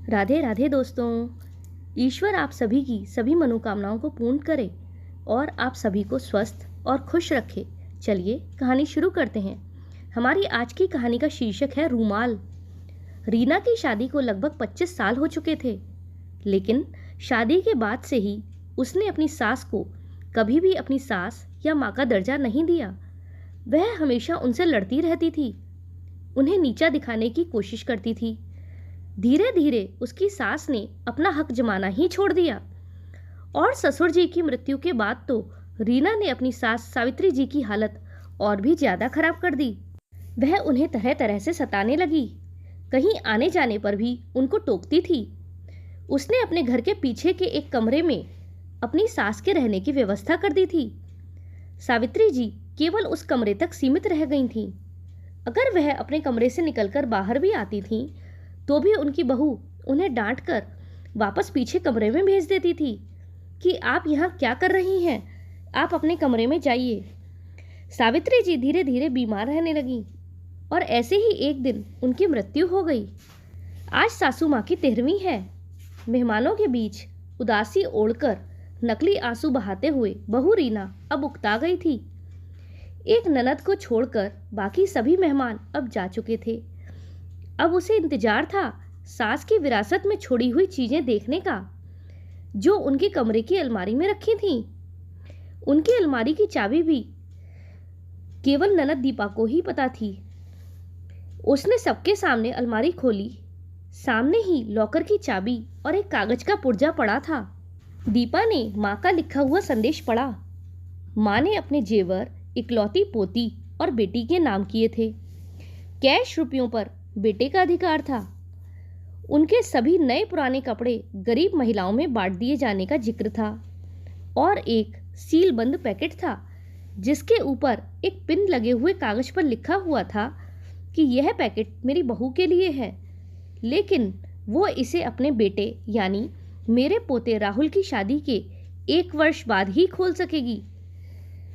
राधे राधे दोस्तों। ईश्वर आप सभी की सभी मनोकामनाओं को पूर्ण करे और आप सभी को स्वस्थ और खुश रखे। चलिए कहानी शुरू करते हैं। हमारी आज की कहानी का शीर्षक है रूमाल। रीना की शादी को लगभग 25 साल हो चुके थे, लेकिन शादी के बाद से ही उसने अपनी सास को कभी भी अपनी सास या माँ का दर्जा नहीं दिया। वह हमेशा उनसे लड़ती रहती थी, उन्हें नीचा दिखाने की कोशिश करती थी। धीरे धीरे उसकी सास ने अपना हक जमाना ही छोड़ दिया और ससुर जी की मृत्यु के बाद तो रीना ने अपनी सास सावित्री जी की हालत और भी ज्यादा खराब कर दी। वह उन्हें तरह तरह से सताने लगी, कहीं आने जाने पर भी उनको टोकती थी। उसने अपने घर के पीछे के एक कमरे में अपनी सास के रहने की व्यवस्था कर दी थी। सावित्री जी केवल उस कमरे तक सीमित रह गई थीं। अगर वह अपने कमरे से निकलकर बाहर भी आती थीं, तो भी उनकी बहू उन्हें डांटकर वापस पीछे कमरे में भेज देती थी कि आप यहाँ क्या कर रही हैं, आप अपने कमरे में जाइए। सावित्री जी धीरे धीरे बीमार रहने लगीं और ऐसे ही एक दिन उनकी मृत्यु हो गई। आज सासू माँ की 13वीं है। मेहमानों के बीच उदासी ओढ़कर नकली आंसू बहाते हुए बहू रीना अब उकता गई थी। एक ननद को छोड़कर बाकी सभी मेहमान अब जा चुके थे। अब उसे इंतजार था सास की विरासत में छोड़ी हुई चीजें देखने का, जो उनके कमरे की अलमारी में रखी थीं। उनकी अलमारी की चाबी भी केवल ननद दीपा को ही पता थी। उसने सबके सामने अलमारी खोली। सामने ही लॉकर की चाबी और एक कागज का पुर्जा पड़ा था। दीपा ने माँ का लिखा हुआ संदेश पढ़ा। माँ ने अपने जेवर इकलौती पोती और बेटी के नाम किए थे। कैश रुपयों पर बेटे का अधिकार था। उनके सभी नए पुराने कपड़े गरीब महिलाओं में बांट दिए जाने का जिक्र था और एक सीलबंद पैकेट था जिसके ऊपर एक पिन लगे हुए कागज पर लिखा हुआ था कि यह पैकेट मेरी बहू के लिए है, लेकिन वो इसे अपने बेटे यानी मेरे पोते राहुल की शादी के 1 वर्ष बाद ही खोल सकेगी।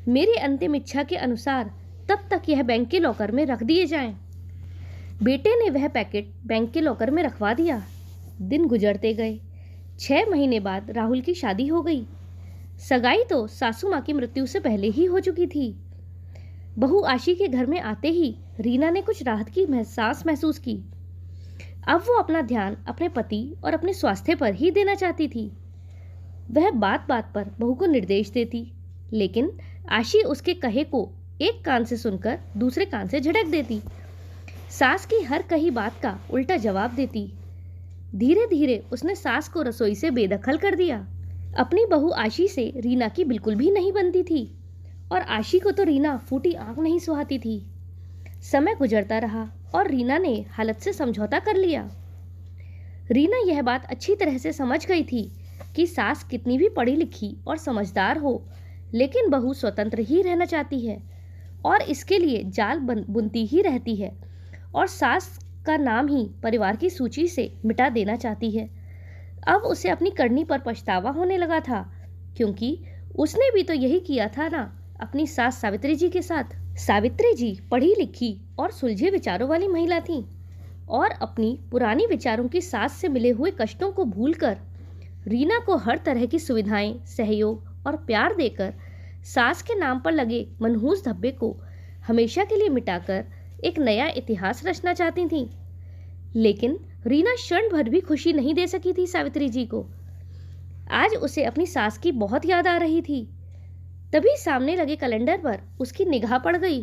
मेरी अंतिम इच्छा के अनुसार तब तक यह बैंक के लॉकर में रख दिए जाएं। बेटे ने वह पैकेट बैंक के लॉकर में रखवा दिया। दिन गुजरते गए। 6 महीने बाद राहुल की शादी हो गई। सगाई तो सासू माँ की मृत्यु से पहले ही हो चुकी थी। बहू आशी के घर में आते ही रीना ने कुछ राहत की एहसास महसूस की। अब वो अपना ध्यान अपने पति और अपने स्वास्थ्य पर ही देना चाहती थी। वह बात बात पर बहू को निर्देश देती, लेकिन आशी उसके कहे को एक कान से सुनकर दूसरे कान से झटक देती। सास की हर कही बात का उल्टा जवाब देती। धीरे धीरे उसने सास को रसोई से बेदखल कर दिया। अपनी बहू आशी से रीना की बिल्कुल भी नहीं बनती थी और आशी को तो रीना फूटी आंख नहीं सुहाती थी। समय गुजरता रहा और रीना ने हालत से समझौता कर लिया। रीना यह बात अच्छी तरह से समझ गई थी कि सास कितनी भी पढ़ी लिखी और समझदार हो, लेकिन बहू स्वतंत्र ही रहना चाहती है और इसके लिए जाल बुनती ही रहती है और सास का नाम ही परिवार की सूची से मिटा देना चाहती है। अब उसे अपनी करनी पर पछतावा होने लगा था, क्योंकि उसने भी तो यही किया था ना अपनी सास सावित्री जी के साथ। सावित्री जी पढ़ी लिखी और सुलझे विचारों वाली महिला थी और अपनी पुरानी विचारों की सास से मिले हुए कष्टों को भूलकर रीना को हर तरह की सुविधाएं, सहयोग और प्यार देकर सास के नाम पर लगे मनहूस धब्बे को हमेशा के लिए मिटाकर एक नया इतिहास रचना चाहती थी। लेकिन रीना क्षण भर भी खुशी नहीं दे सकी थी सावित्री जी को। आज उसे अपनी सास की बहुत याद आ रही थी। तभी सामने लगे कैलेंडर पर उसकी निगाह पड़ गई।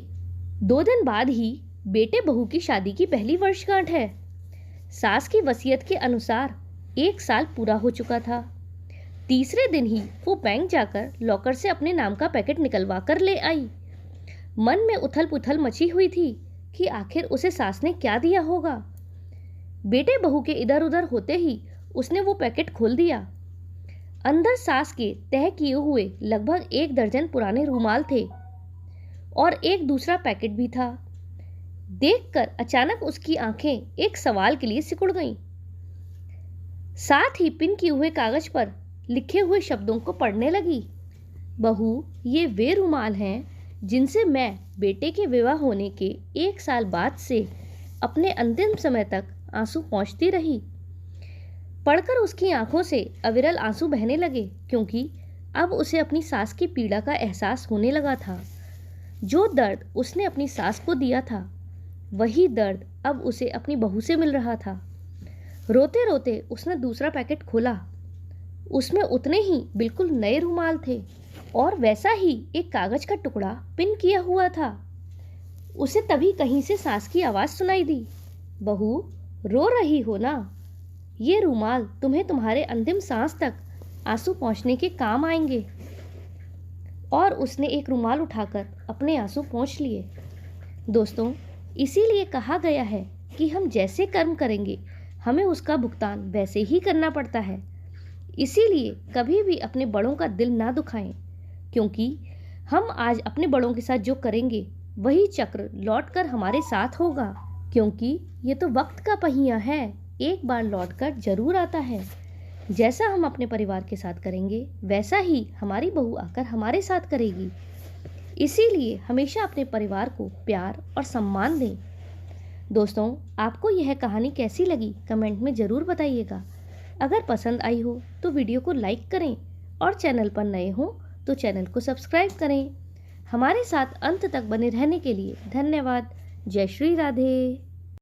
2 दिन बाद ही बेटे बहू की शादी की पहली वर्षगांठ है। सास की वसीयत के अनुसार 1 साल पूरा हो चुका था। तीसरे दिन ही वो बैंक जाकर लॉकर से अपने नाम का पैकेट निकलवा कर ले आई। मन में उथल पुथल मची हुई थी कि आखिर उसे सास ने क्या दिया होगा। बेटे बहू के इधर उधर होते ही उसने वो पैकेट खोल दिया। अंदर सास के तह किए हुए लगभग 1 दर्जन पुराने रूमाल थे और एक दूसरा पैकेट भी था। देखकर अचानक उसकी आंखें एक सवाल के लिए सिकुड़ गईं। साथ ही पिन किए हुए कागज पर लिखे हुए शब्दों को पढ़ने लगी। बहू, ये वे रूमाल हैं जिनसे मैं बेटे के विवाह होने के 1 साल बाद से अपने अंतिम समय तक आंसू पोंछती रही। पढ़कर उसकी आंखों से अविरल आंसू बहने लगे, क्योंकि अब उसे अपनी सास की पीड़ा का एहसास होने लगा था। जो दर्द उसने अपनी सास को दिया था, वही दर्द अब उसे अपनी बहू से मिल रहा था। रोते रोते उसने दूसरा पैकेट खोला। उसमें उतने ही बिल्कुल नए रुमाल थे और वैसा ही एक कागज का टुकड़ा पिन किया हुआ था। उसे तभी कहीं से सास की आवाज़ सुनाई दी, बहू रो रही हो ना? ये रुमाल तुम्हें तुम्हारे अंतिम सांस तक आंसू पहुँचने के काम आएंगे। और उसने एक रुमाल उठाकर अपने आंसू पोंछ लिए। दोस्तों, इसीलिए कहा गया है कि हम जैसे कर्म करेंगे हमें उसका भुगतान वैसे ही करना पड़ता है। इसीलिए कभी भी अपने बड़ों का दिल ना दुखाएं, क्योंकि हम आज अपने बड़ों के साथ जो करेंगे वही चक्र लौट कर हमारे साथ होगा। क्योंकि ये तो वक्त का पहिया है, एक बार लौट कर जरूर आता है। जैसा हम अपने परिवार के साथ करेंगे वैसा ही हमारी बहू आकर हमारे साथ करेगी। इसीलिए हमेशा अपने परिवार को प्यार और सम्मान दें। दोस्तों, आपको यह कहानी कैसी लगी कमेंट में ज़रूर बताइएगा। अगर पसंद आई हो तो वीडियो को लाइक करें और चैनल पर नए हो तो चैनल को सब्सक्राइब करें। हमारे साथ अंत तक बने रहने के लिए धन्यवाद। जय श्री राधे।